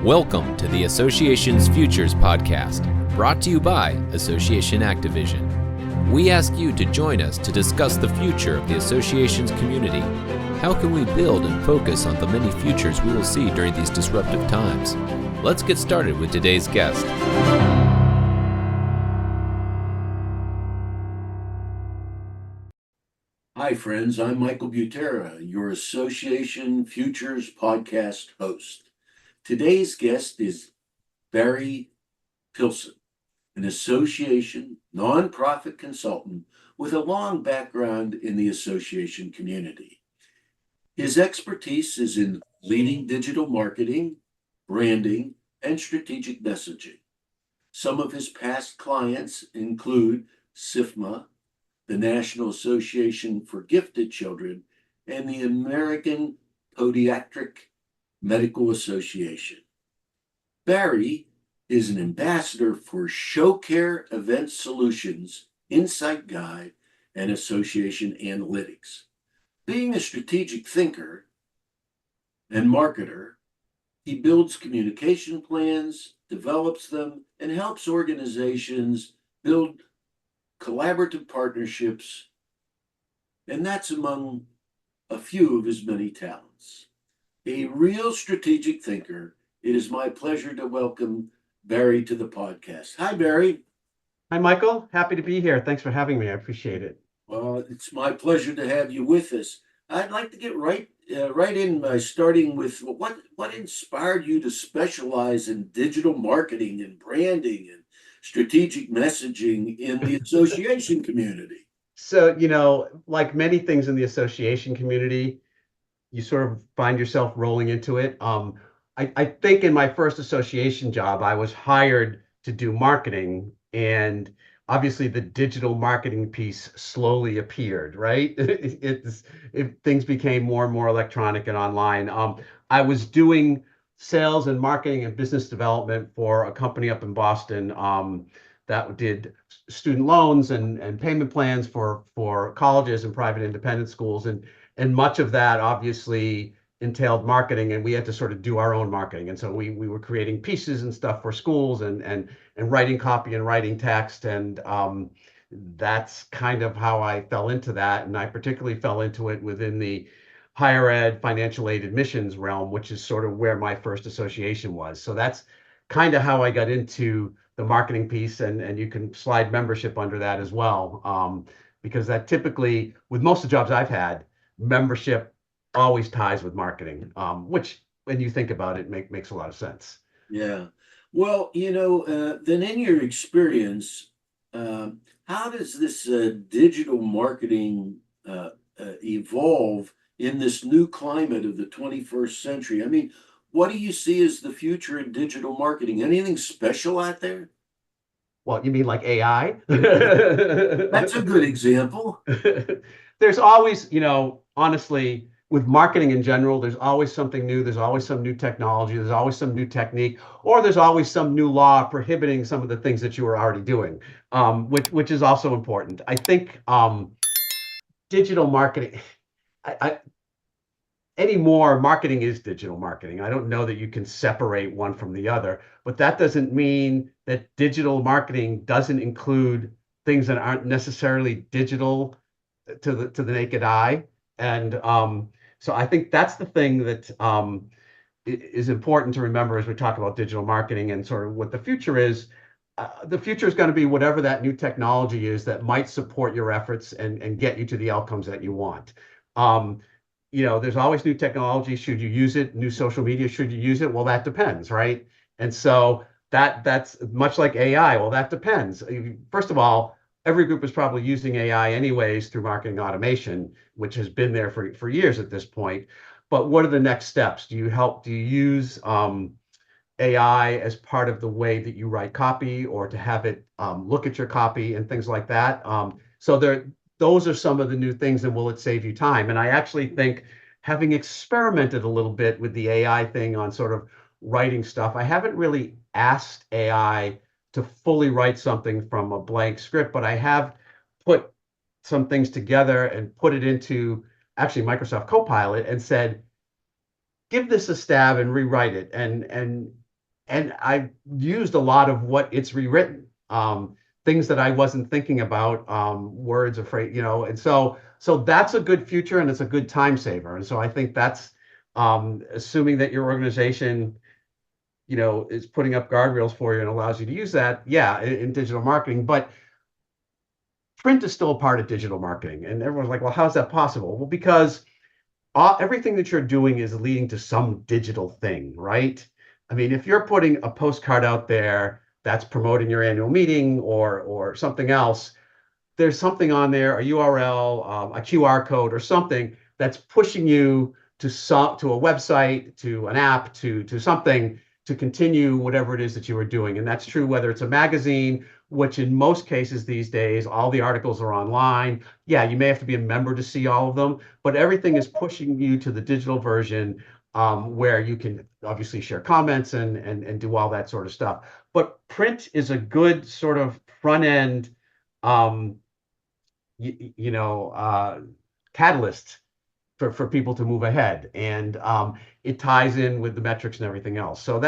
Welcome to the Association's Futures Podcast, brought to you by Association Activision. We ask you to join us to discuss the future of the Association's community. How can we build and focus on the many futures we will see during these disruptive times? Let's get started with today's guest. Hi, friends. I'm Michael Butera, your Association Futures Podcast host. Today's guest is Barry Pilson, an association nonprofit consultant with a long background in the association community. His expertise is in leading digital marketing, branding, and strategic messaging. Some of his past clients include SIFMA, the National Association for Gifted Children, and the American Podiatric Medical Association. Barry is an ambassador for ShowCare Event Solutions, Insight Guide, and Association Analytics. Being a strategic thinker and marketer, he builds communication plans, develops them, and helps organizations build collaborative partnerships, and that's among a few of his many talents. A real strategic thinker, it is my pleasure to welcome Barry to the podcast. Hi, Barry. Hi, Michael. Happy to be here. Thanks for having me. I appreciate it. Well, it's my pleasure to have you with us. I'd like to get right in by starting with what inspired you to specialize in digital marketing and branding and strategic messaging in the association community? So, like many things in the association community, you sort of find yourself rolling into it. I think in my first association job, I was hired to do marketing, and obviously the digital marketing piece slowly appeared, right? Things became more and more electronic and online. I was doing sales and marketing and business development for a company up in Boston that did student loans and payment plans for colleges and private independent schools. And much of that obviously entailed marketing, and we had to sort of do our own marketing. And so we were creating pieces and stuff for schools and writing copy and writing text. And that's kind of how I fell into that. And I particularly fell into it within the higher ed financial aid admissions realm, which is sort of where my first association was. So that's kind of how I got into the marketing piece, and you can slide membership under that as well, because that typically, with most of the jobs I've had, membership always ties with marketing, which when you think about it, makes a lot of sense. Yeah. Well, then in your experience, how does this digital marketing evolve in this new climate of the 21st century? I mean, what do you see as the future in digital marketing? Anything special out there? Well, you mean like AI? That's a good example. There's always, honestly, with marketing in general, there's always something new. There's always some new technology. There's always some new technique, or there's always some new law prohibiting some of the things that you were already doing, which is also important. I think digital marketing, anymore, marketing is digital marketing. I don't know that you can separate one from the other, but that doesn't mean that digital marketing doesn't include things that aren't necessarily digital to the naked eye. And so I think that's the thing that is important to remember as we talk about digital marketing and sort of what the future is. The future is going to be whatever that new technology is that might support your efforts and get you to the outcomes that you want. There's always new technology. Should you use it? New social media, should you use it? Well, that depends, right? And so that's much like AI. Well, that depends. First of all, every group is probably using AI anyways through marketing automation, which has been there for years at this point. But what are the next steps? Do you use AI as part of the way that you write copy, or to have it look at your copy and things like that? Those are some of the new things, and will it save you time? And I actually think, having experimented a little bit with the AI thing on sort of writing stuff, I haven't really asked AI to fully write something from a blank script, but I have put some things together and put it into actually Microsoft Copilot and said, give this a stab and rewrite it. And and I've used a lot of what it's rewritten. Things that I wasn't thinking about, words afraid, and so that's a good future and it's a good time saver. And so I think that's assuming that your organization, is putting up guardrails for you and allows you to use that, yeah, in digital marketing. But print is still a part of digital marketing. And everyone's like, well, how's that possible? Well, because everything that you're doing is leading to some digital thing, right? I mean, if you're putting a postcard out there that's promoting your annual meeting or something else, there's something on there, a URL, a QR code, or something that's pushing you to a website, to an app, to something to continue whatever it is that you are doing. And that's true whether it's a magazine, which in most cases these days, all the articles are online. Yeah, you may have to be a member to see all of them, but everything is pushing you to the digital version, where you can obviously share comments and do all that sort of stuff. But print is a good sort of front end, um, you know, catalyst for people to move ahead, and it ties in with the metrics and everything else. So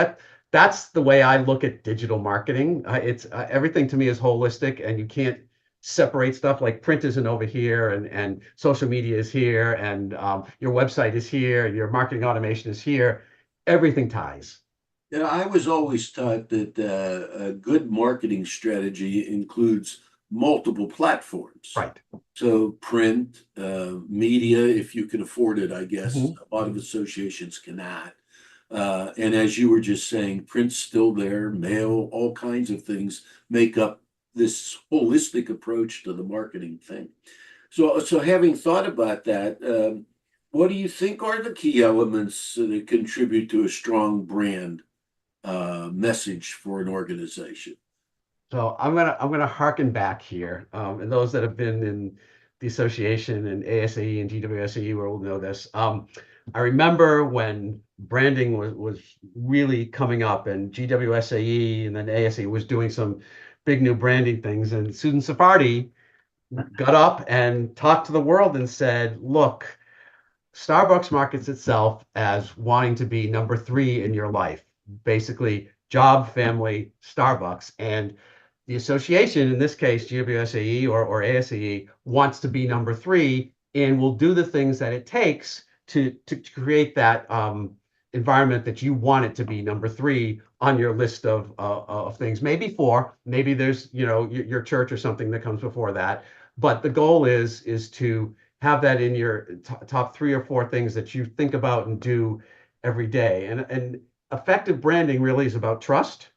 that's the way I look at digital marketing. It's everything to me is holistic, and you can't separate stuff. Like print isn't over here, and social media is here, and your website is here, your marketing automation is here. Everything ties. Yeah, I was always taught that a good marketing strategy includes multiple platforms. Right. So print, media, if you can afford it, I guess. Mhm. A lot of associations cannot. And as you were just saying, print's still there, mail, all kinds of things make up this holistic approach to the marketing thing. So having thought about that, what do you think are the key elements that contribute to a strong brand message for an organization? So I'm gonna harken back here, and those that have been in the association and ASAE and GWSAE will know this. I remember when branding was really coming up, and GWSAE and then ASAE was doing some big new branding things, and Susan Safardi got up and talked to the world and said, "Look, Starbucks markets itself as wanting to be number three in your life, basically job, family, Starbucks. And the association, in this case, GWSAE or ASAE, wants to be number three and will do the things that it takes to create that environment that you want it to be number three on your list of things. Maybe four, maybe there's, your church or something that comes before that. But the goal is to have that in your top three or four things that you think about and do every day. And effective branding really is about trust.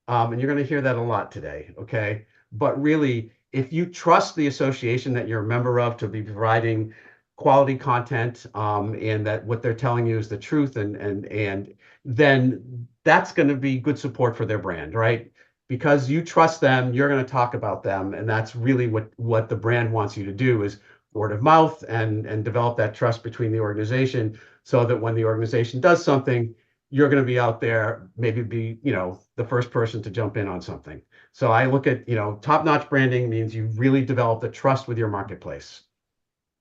And you're going to hear that a lot today. Okay. But really, if you trust the association that you're a member of to be providing quality content, and that what they're telling you is the truth, and then that's going to be good support for their brand, right? Because you trust them, you're going to talk about them, and that's really what the brand wants you to do is word of mouth and develop that trust between the organization, so that when the organization does something, you're going to be out there, maybe be, the first person to jump in on something. So I look at, top-notch branding means you really develop the trust with your marketplace.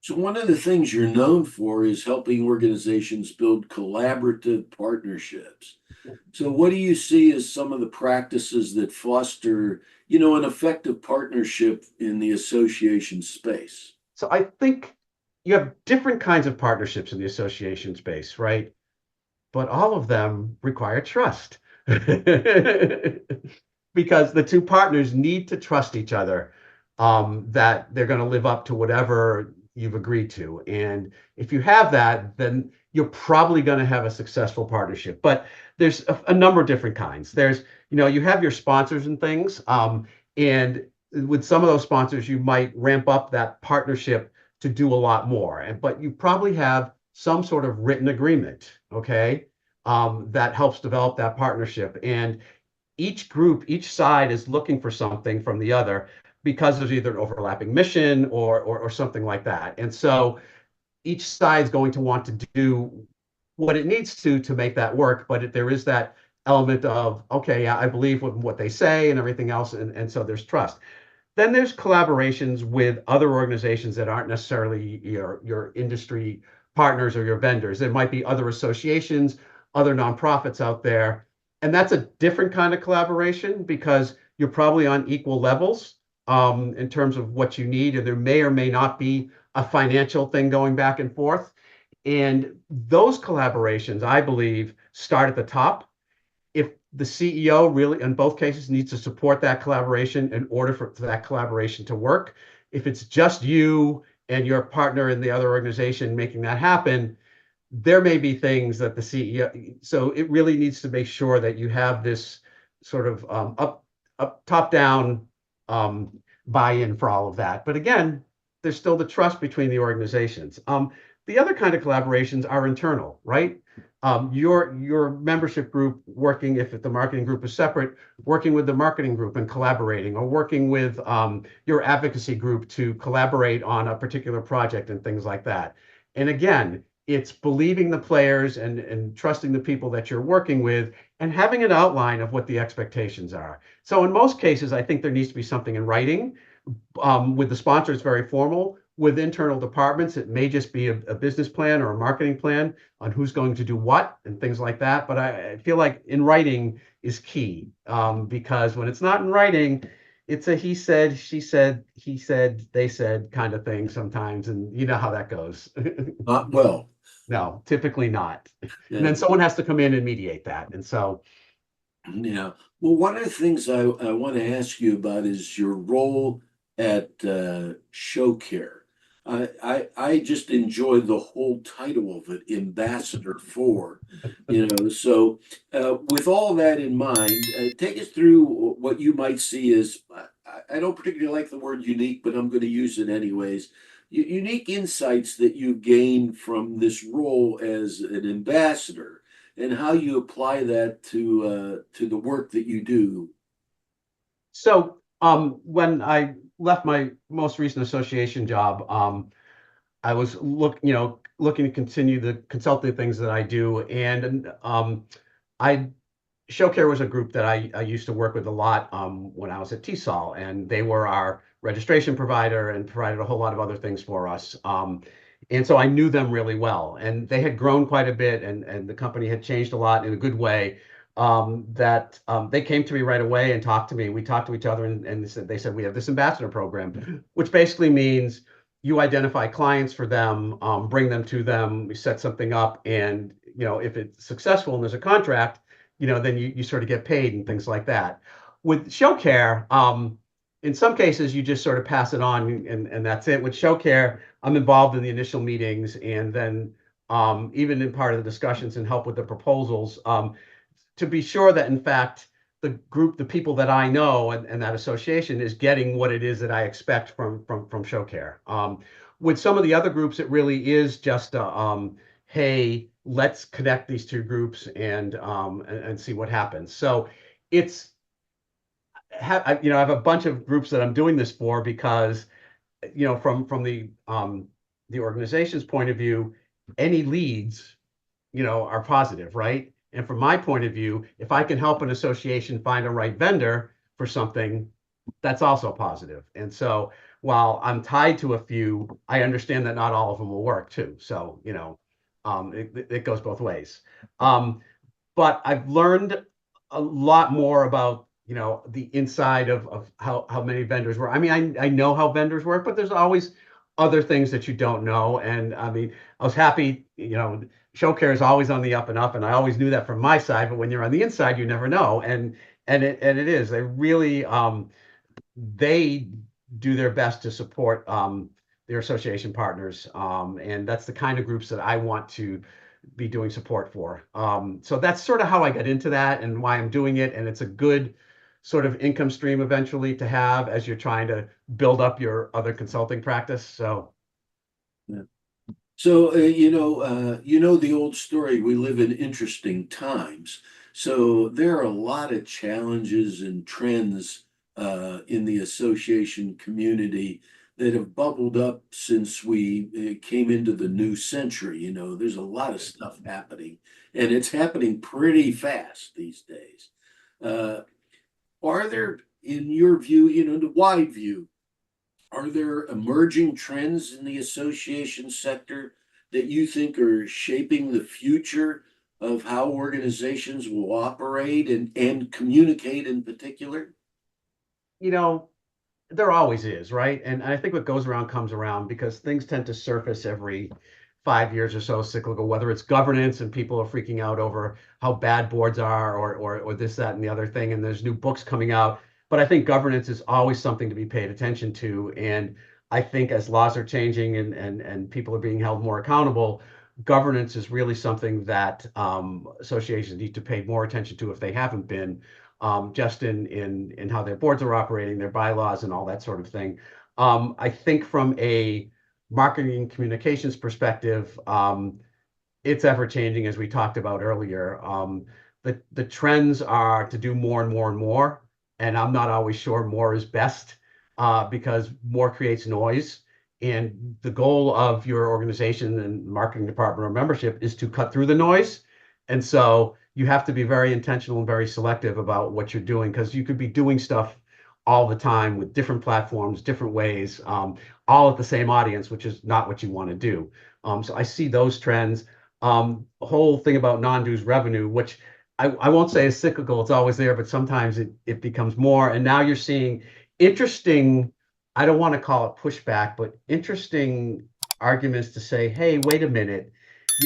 So one of the things you're known for is helping organizations build collaborative partnerships. So what do you see as some of the practices that foster, an effective partnership in the association space? So I think you have different kinds of partnerships in the association space, right? But all of them require trust. Because the two partners need to trust each other, that they're going to live up to whatever you've agreed to. And if you have that, then you're probably going to have a successful partnership. But there's a number of different kinds. There's, you have your sponsors and things. And with some of those sponsors, you might ramp up that partnership to do a lot more. But you probably have some sort of written agreement, okay, that helps develop that partnership. And each side is looking for something from the other because there's either an overlapping mission or something like that. And so each side is going to want to do what it needs to make that work. But there is that element of, okay, yeah, I believe what they say and everything else. And so there's trust. Then there's collaborations with other organizations that aren't necessarily your industry partners or your vendors. There might be other associations, other nonprofits out there. And that's a different kind of collaboration because you're probably on equal levels in terms of what you need, and there may or may not be a financial thing going back and forth. And those collaborations, I believe, start at the top. If the CEO really, in both cases, needs to support that collaboration in order for that collaboration to work. If it's just you and your partner in the other organization making that happen, there may be things that the CEO, so it really needs to make sure that you have this sort of up top down um, buy-in for all of that. But again, there's still the trust between the organizations. The other kind of collaborations are internal, right? Your membership group working, if the marketing group is separate, working with the marketing group and collaborating, or working with your advocacy group to collaborate on a particular project and things like that. And again, it's believing the players and trusting the people that you're working with and having an outline of what the expectations are. So in most cases, I think there needs to be something in writing. With the sponsor, it's very formal. With internal departments, it may just be a business plan or a marketing plan on who's going to do what and things like that. But I feel like in writing is key because when it's not in writing, it's a he said, she said, he said, they said kind of thing sometimes. And you know how that goes. Not well. No, typically not. And Yeah. then someone has to come in and mediate that. And so, Yeah. Well, one of the things I want to ask you about is your role at Show Care. I just enjoy the whole title of it, Ambassador for, So, with all that in mind, take us through what you might see as, I don't particularly like the word unique, but I'm going to use it anyways. Unique insights that you gain from this role as an ambassador and how you apply that to the work that you do. when I left my most recent association job, I was looking to continue the consulting things that I do, and I ShowCare was a group that I used to work with a lot when I was at TSOL, and they were our registration provider and provided a whole lot of other things for us. And so I knew them really well, and they had grown quite a bit, and the company had changed a lot in a good way. They came to me right away and talked to me. We talked to each other, and they said we have this ambassador program, which basically means you identify clients for them, bring them to them, we set something up, and if it's successful and there's a contract, then you sort of get paid and things like that. With ShowCare, in some cases you just sort of pass it on and that's it. With ShowCare, I'm involved in the initial meetings and then even in part of the discussions and help with the proposals to be sure that in fact the people that I know and that association is getting what it is that I expect from ShowCare. With some of the other groups, it really is just hey, let's connect these two groups and see what happens. So it's I have a bunch of groups that I'm doing this for because from the organization's point of view, any leads are positive, right? And from my point of view, if I can help an association find a right vendor for something, that's also positive. And so while I'm tied to a few, I understand that not all of them will work too. So, it goes both ways. But I've learned a lot more about, the inside of how many vendors work. I mean, I know how vendors work, but there's always other things that you don't know. And I mean, I was happy, ShowCare is always on the up and up, and I always knew that from my side. But when you're on the inside, you never know. And it is. They really they do their best to support their association partners, and that's the kind of groups that I want to be doing support for. So that's sort of how I got into that and why I'm doing it. And it's a good sort of income stream eventually to have as you're trying to build up your other consulting practice. So. Yeah. So, the old story, we live in interesting times. So there are a lot of challenges and trends in the association community that have bubbled up since we came into the new century. There's a lot of stuff happening, and it's happening pretty fast these days. Uh, are there, in your view, the wide view, are there emerging trends in the association sector that you think are shaping the future of how organizations will operate and communicate in particular? You know, there always is, right? And I think what goes around comes around because things tend to surface every 5 years or so, cyclical, whether it's governance and people are freaking out over how bad boards are or this, that, and the other thing. And there's new books coming out. But I think governance is always something to be paid attention to. And I think as laws are changing and people are being held more accountable, governance is really something that associations need to pay more attention to if they haven't been, just in how their boards are operating, their bylaws, and all that sort of thing. I think from a marketing communications perspective, it's ever changing, as we talked about earlier. The trends are to do more and more and more, and I'm not always sure more is best, because more creates noise. And the goal of your organization and marketing department or membership is to cut through the noise. And so you have to be very intentional and very selective about what you're doing, because you could be doing stuff all the time with different platforms, different ways, all at the same audience, which is not what you want to do. So I see those trends. The whole thing about non-dues revenue, which I won't say is cyclical, it's always there, but sometimes it becomes more. And now you're seeing interesting, I don't want to call it pushback, but interesting arguments to say, hey, wait a minute,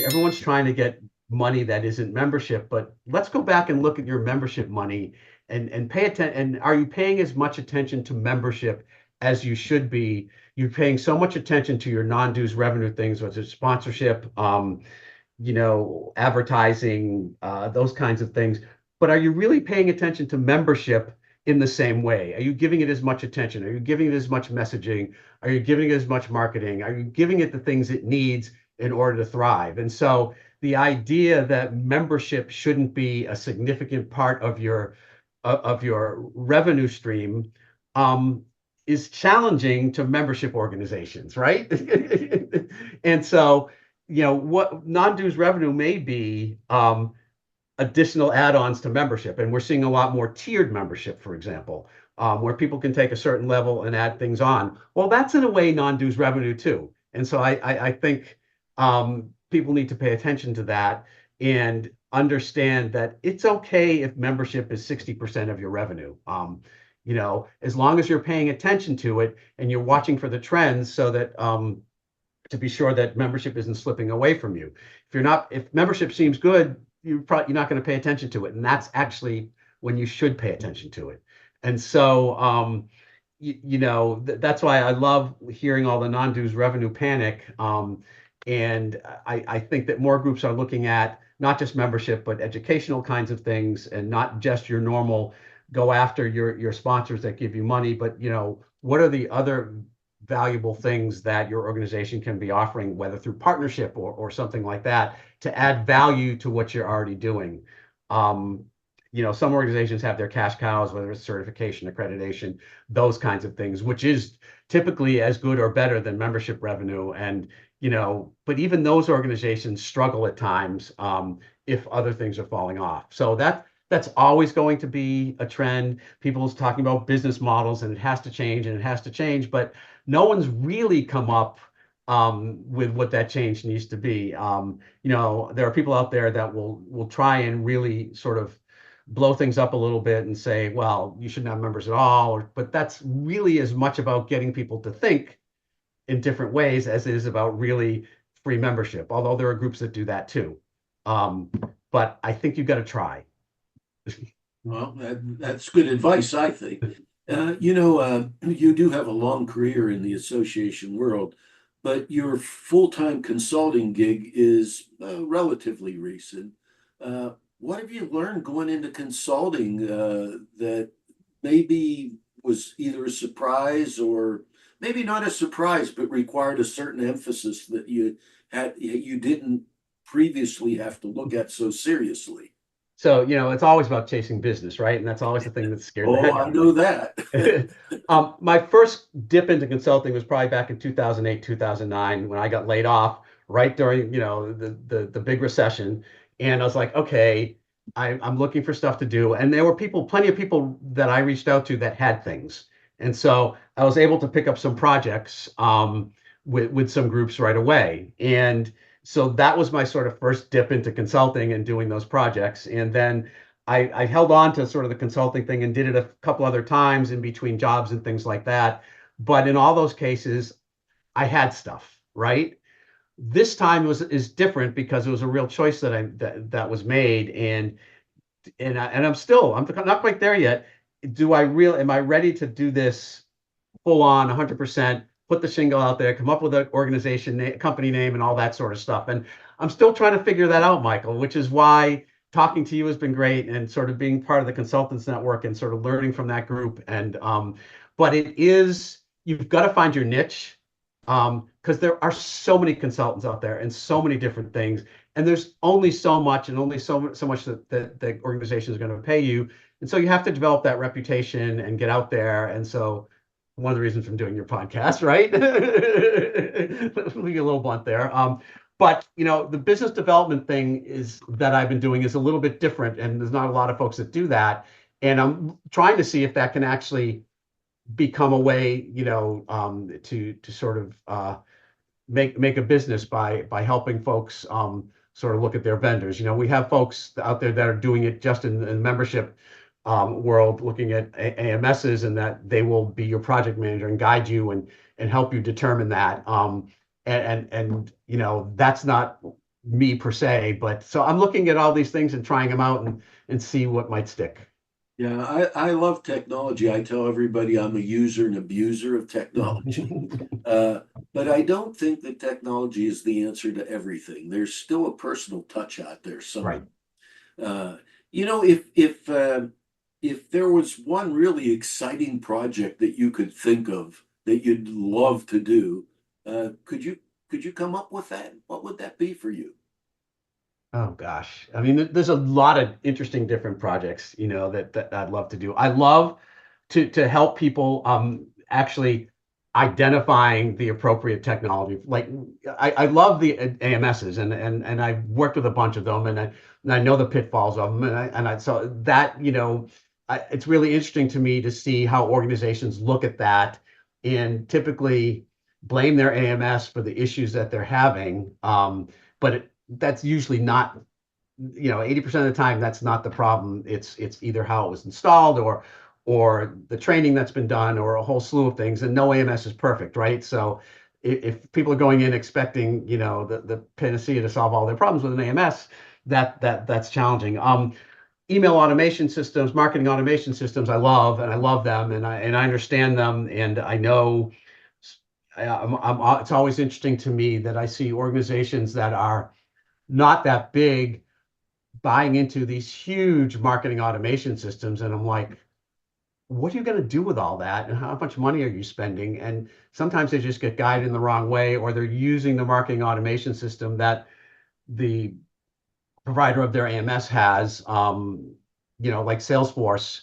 everyone's trying to get money that isn't membership, but let's go back and look at your membership money and pay attention. And are you paying as much attention to membership as you should be? You're paying so much attention to your non-dues revenue things, whether it's sponsorship, advertising, those kinds of things. But are you really paying attention to membership in the same way? Are you giving it as much attention? Are you giving it as much messaging? Are you giving it as much marketing? Are you giving it the things it needs in order to thrive? And so the idea that membership shouldn't be a significant part of your revenue stream, is challenging to membership organizations, right? And so, what non-dues revenue may be, additional add-ons to membership. And we're seeing a lot more tiered membership, for example, where people can take a certain level and add things on. Well, that's in a way non-dues revenue too. And so I think people need to pay attention to that and understand that it's okay if membership is 60% of your revenue. As long as you're paying attention to it and you're watching for the trends, so that to be sure that membership isn't slipping away from you. If membership seems good, you're not going to pay attention to it, and that's actually when you should pay attention to it. And so that's why I love hearing all the non-dues revenue panic. And I think that more groups are looking at not just membership, but educational kinds of things, and not just your normal go after your sponsors that give you money, but what are the other valuable things that your organization can be offering, whether through partnership or something like that, to add value to what you're already doing. Some organizations have their cash cows, whether it's certification, accreditation, those kinds of things, which is typically as good or better than membership revenue. And but even those organizations struggle at times, if other things are falling off. So that's always going to be a trend. People's talking about business models, and it has to change, and it has to change, but no one's really come up with what that change needs to be. There are people out there that will try and really sort of blow things up a little bit and say, well, you shouldn't have members at all. But that's really as much about getting people to think in different ways as it is about really free membership, although there are groups that do that too. But I think you've got to try. Well, that's good advice, I think. You do have a long career in the association world, but your full-time consulting gig is relatively recent. What have you learned going into consulting that maybe was either a surprise, or maybe not a surprise, but required a certain emphasis that you didn't previously have to look at so seriously? So, it's always about chasing business, right? And that's always the thing that scared the heck Oh, out I of know me. that. My first dip into consulting was probably back in 2008, 2009, when I got laid off right during, the big recession. And I was like, okay, I'm looking for stuff to do. And there were plenty of people that I reached out to that had things. And so I was able to pick up some projects with some groups right away. And So that was my sort of first dip into consulting and doing those projects. And then I held on to sort of the consulting thing and did it a couple other times in between jobs and things like that. But in all those cases, I had stuff, right? This time is different because it was a real choice that was made, and I'm not quite there yet. Am I ready to do this full on 100%, put the shingle out there, come up with an company name, and all that sort of stuff? And I'm still trying to figure that out, Michael, which is why talking to you has been great, and sort of being part of the consultants network and sort of learning from that group. And but you've got to find your niche, because there are so many consultants out there and so many different things, and there's only so much and only so much that the organization is going to pay you. And so you have to develop that reputation and get out there. And so one of the reasons from doing your podcast, right? Let me get a little blunt there. But the business development thing is that I've been doing is a little bit different, and there's not a lot of folks that do that. And I'm trying to see if that can actually become a way, to sort of make a business by helping folks sort of look at their vendors. We have folks out there that are doing it just in the membership world, looking at AMSs, and that they will be your project manager and guide you and help you determine that. And that's not me per se, but so I'm looking at all these things and trying them out and see what might stick. Yeah, I love technology. I tell everybody I'm a user and abuser of technology. But I don't think that technology is the answer to everything. There's still a personal touch out there somewhere. Right. If there was one really exciting project that you could think of that you'd love to do, could you come up with that? What would that be for you? Oh gosh. I mean, there's a lot of interesting different projects, that I'd love to do. I love to help people actually identifying the appropriate technology. Like I love the AMSs, and I've worked with a bunch of them, and I know the pitfalls of them, and I so that, it's really interesting to me to see how organizations look at that and typically blame their AMS for the issues that they're having. But that's usually not, 80% of the time, that's not the problem. It's either how it was installed, or the training that's been done, or a whole slew of things. And no AMS is perfect, right? So if people are going in expecting, the panacea to solve all their problems with an AMS, that's challenging. Email automation systems, marketing automation systems, I love them, and I understand them, and I know. It's always interesting to me that I see organizations that are not that big buying into these huge marketing automation systems, and I'm like, what are you going to do with all that, and how much money are you spending? And sometimes they just get guided in the wrong way, or they're using the marketing automation system that the provider of their AMS has, like Salesforce.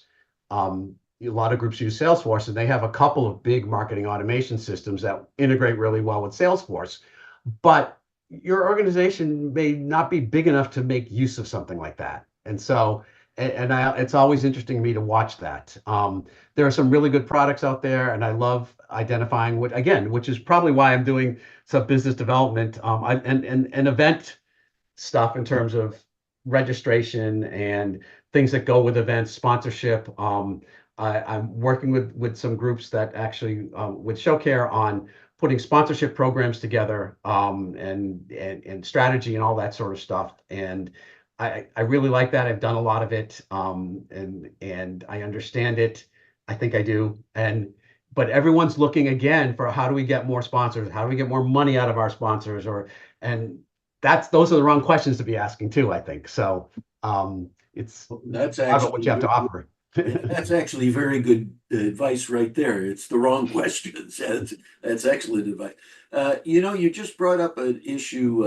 A lot of groups use Salesforce, and they have a couple of big marketing automation systems that integrate really well with Salesforce. But your organization may not be big enough to make use of something like that. And so, it's always interesting to me to watch that. There are some really good products out there, and I love identifying which is probably why I'm doing some business development, and event stuff in terms of registration and things that go with events, sponsorship. I'm working with some groups that actually, with ShowCare, on putting sponsorship programs together, and strategy and all that sort of stuff. And I really like that. I've done a lot of it, and I understand it. I think I do. But everyone's looking again for, how do we get more sponsors? How do we get more money out of our sponsors? And those are the wrong questions to be asking too, I think. So it's That's about what you have to offer. That's actually very good advice right there. It's the wrong questions. That's excellent advice. You just brought up an issue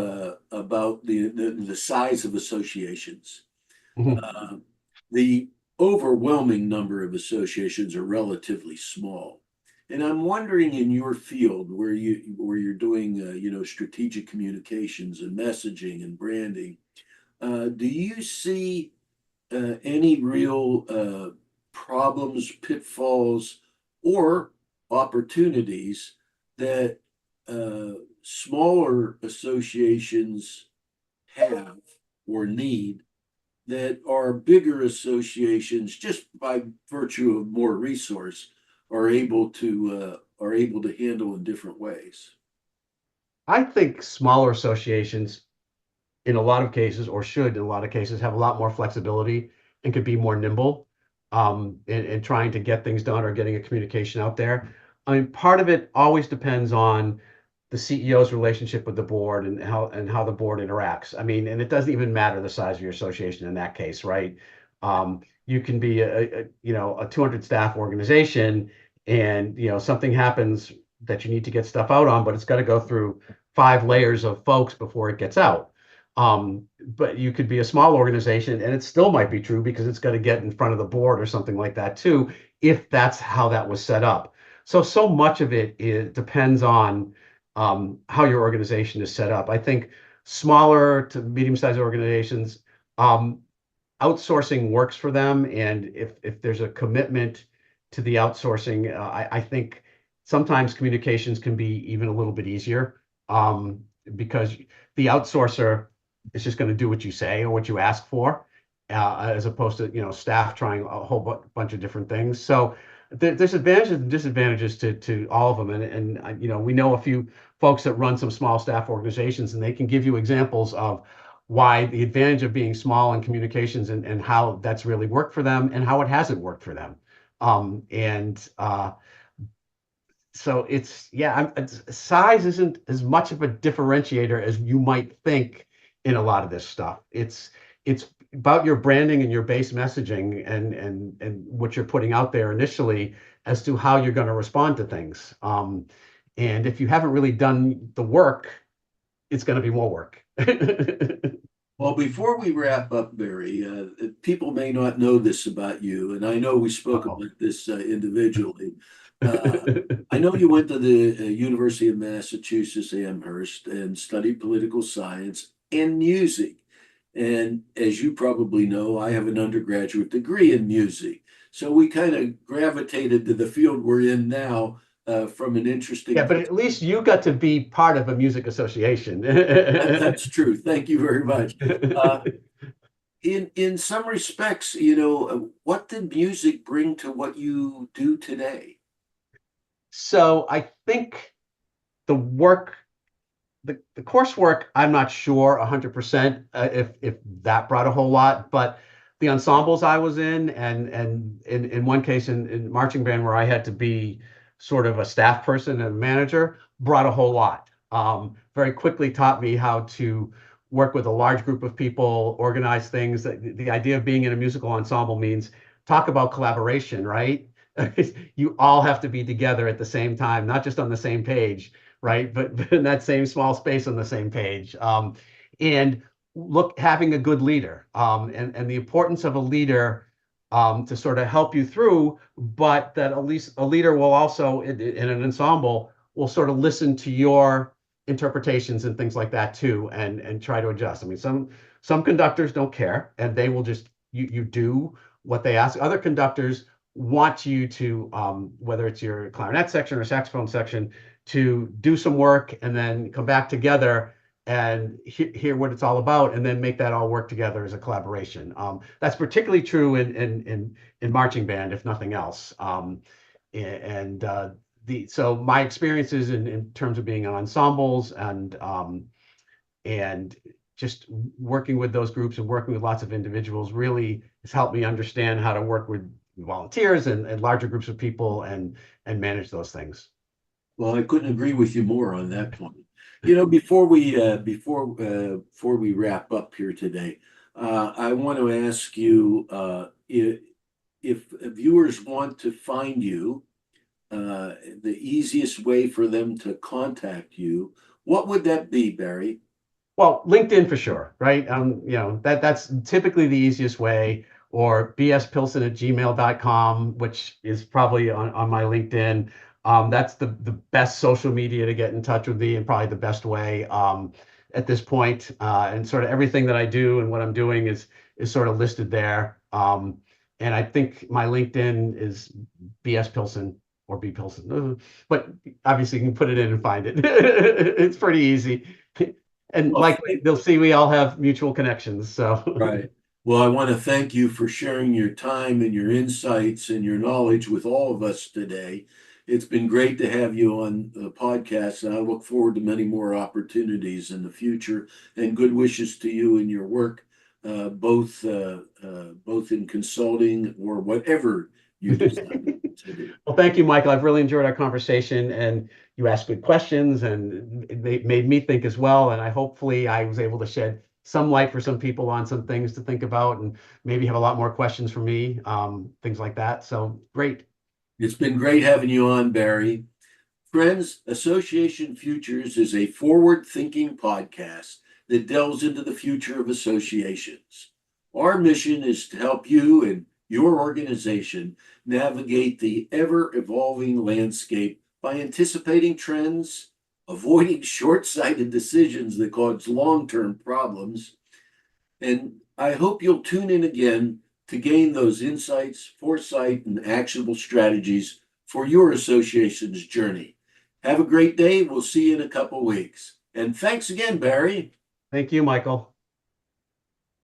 about the size of associations. Uh, the overwhelming number of associations are relatively small. And I'm wondering, in your field where you're doing strategic communications and messaging and branding, do you see any real problems, pitfalls, or opportunities that smaller associations have or need that are bigger associations, just by virtue of more resource, are able to handle in different ways? I think smaller associations in a lot of cases, or should in a lot of cases, have a lot more flexibility and could be more nimble in trying to get things done or getting a communication out there. I mean, part of it always depends on the CEO's relationship with the board and how the board interacts. I mean, and it doesn't even matter the size of your association in that case, right? You can be a 200 staff organization, and something happens that you need to get stuff out on, but it's got to go through 5 layers of folks before it gets out. But you could be a small organization and it still might be true because it's got to get in front of the board or something like that too, if that's how that was set up. So much of it depends on how your organization is set up. I think smaller to medium-sized organizations, um, outsourcing works for them, and if there's a commitment to the outsourcing, I think sometimes communications can be even a little bit easier, because the outsourcer is just going to do what you say or what you ask for, as opposed to staff trying a whole bunch of different things. So there's advantages and disadvantages to all of them, and we know a few folks that run some small staff organizations, and they can give you examples of why the advantage of being small in communications and how that's really worked for them and how it hasn't worked for them. And so size isn't as much of a differentiator as you might think in a lot of this stuff. It's about your branding and your base messaging and what you're putting out there initially as to how you're going to respond to things. And if you haven't really done the work, it's going to be more work. Well, before we wrap up, Barry, people may not know this about you, and I know we spoke Uh-oh. about this individually. Uh, I know you went to the University of Massachusetts Amherst and studied political science and music. And as you probably know, I have an undergraduate degree in music. So we kind of gravitated to the field we're in now from an Yeah, interesting. but at least you got to be part of a music association. That's true. Thank you very much. Uh, in some respects, what did music bring to what you do today? So I think the work, the coursework, I'm not sure 100% if that brought a whole lot, but the ensembles I was in, and in one case in marching band where I had to be sort of a staff person and a manager, brought a whole lot. Very quickly taught me how to work with a large group of people, organize things. The idea of being in a musical ensemble means talk about collaboration, right? You all have to be together at the same time, not just on the same page, right? But in that same small space on the same page. And look, having a good leader, and the importance of a leader, to sort of help you through, but that at least a leader will also, in an ensemble, will sort of listen to your interpretations and things like that too, and try to adjust. I mean, some conductors don't care, and they will just you do what they ask. Other conductors want you to, whether it's your clarinet section or saxophone section, to do some work and then come back together and hear what it's all about, and then make that all work together as a collaboration. That's particularly true in marching band, if nothing else. And so my experiences in terms of being in ensembles and just working with those groups and working with lots of individuals really has helped me understand how to work with volunteers and larger groups of people and manage those things. Well, I couldn't agree with you more on that point. Before we wrap up here today, I want to ask you if viewers want to find you, the easiest way for them to contact you, what would that be, Barry? Well, LinkedIn for sure, right? That's typically the easiest way, or bspilson@gmail.com, which is probably on my LinkedIn. That's the best social media to get in touch with me, and probably the best way at this point. And sort of everything that I do and what I'm doing is sort of listed there. And I think my LinkedIn is BS Pilson. or B Pilson. But obviously you can put it in and find it. It's pretty easy. And Well, likely they'll see we all have mutual connections. So right. Well, I want to thank you for sharing your time and your insights and your knowledge with all of us today. It's been great to have you on the podcast, and I look forward to many more opportunities in the future. And good wishes to you in your work, both in consulting or whatever you decide to do. Well, thank you, Michael. I've really enjoyed our conversation, and you asked good questions, and it made me think as well. And hopefully I was able to shed some light for some people on some things to think about, and maybe have a lot more questions for me, things like that. So great. It's been great having you on, Barry. Friends, Association Futures is a forward thinking podcast that delves into the future of associations. Our mission is to help you and your organization navigate the ever evolving landscape by anticipating trends, avoiding short sighted decisions that cause long term problems. And I hope you'll tune in again to gain those insights, foresight, and actionable strategies for your association's journey. Have a great day. We'll see you in a couple weeks. And thanks again, Barry. Thank you, Michael.